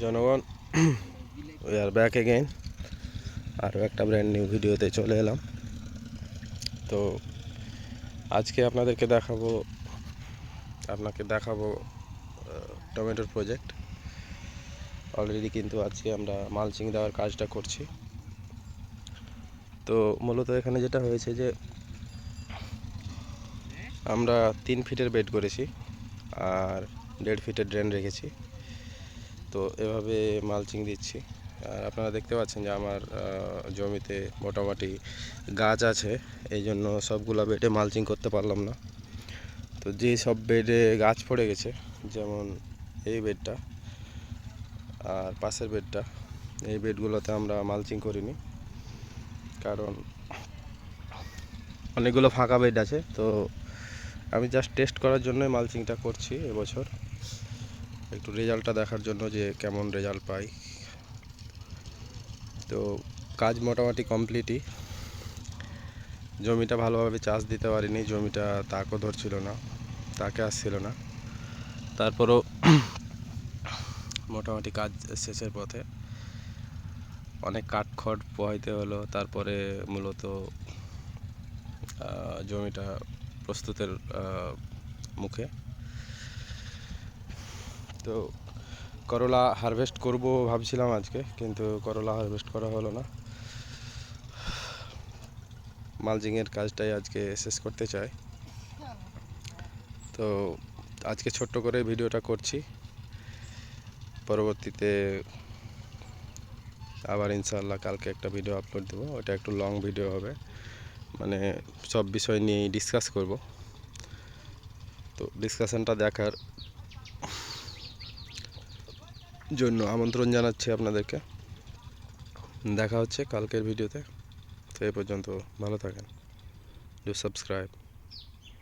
জনগণ we are back again আরও একটা ব্র্যান্ড নিউ ভিডিওতে চলে এলাম। তো আজকে আপনাকে দেখাবো টমেটোর প্রজেক্ট। অলরেডি কিন্তু আজকে আমরা মালচিং দেওয়ার কাজটা করছি। তো মূলত এখানে যেটা হয়েছে যে আমরা 3 ফিটের বেড করেছি আর 1.5 ফিটের ড্রেন রেখেছি। তো এভাবে মালচিং দিচ্ছি। আর আপনারা দেখতে পাচ্ছেন যে আমার জমিতে মোটামুটি গাছ আছে, এই জন্য সবগুলো বেডে মালচিং করতে পারলাম না। তো যে সব বেডে গাছ পড়ে গেছে, যেমন এই বেডটা আর পাশের বেডটা, এই বেডগুলোতে আমরা মালচিং করিনি, কারণ অনেকগুলো ফাঁকা বেড আছে। তো আমি জাস্ট টেস্ট করার জন্য মালচিংটা করছি এবছর, একটু রেজাল্টটা দেখার জন্য যে কেমন রেজাল্ট পাই। তো কাজ মোটামুটি কমপ্লিটই। জমিটা ভালোভাবে চাষ দিতে পারিনি, জমিটা তাকও ধরছিল না, তাকে আসছিল না। তারপরও মোটামুটি কাজ শেষের পথে, অনেক কাঠখড় পোহাইতে হলো। তারপরে মূলত জমিটা প্রস্তুতের মুখে। তো করলা হারভেস্ট করব ভাবছিলাম আজকে, কিন্তু করলা হারভেস্ট করা হলো না। মালচিংয়ের কাজটাই আজকে শেষ করতে চাই। তো আজকে ছোট্ট করে ভিডিওটা করছি, পরবর্তীতে আবার ইনশাআল্লাহ কালকে একটা ভিডিও আপলোড দেবো। ওটা একটু লং ভিডিও হবে, মানে সব বিষয় নিয়ে ডিসকাস করব। তো ডিসকাশনটা দেখার জন্য আমন্ত্রণ জানাচ্ছি আপনাদেরকে। দেখা হচ্ছে কালকের ভিডিওতে। তো এই পর্যন্ত ভালো থাকেন। Do subscribe.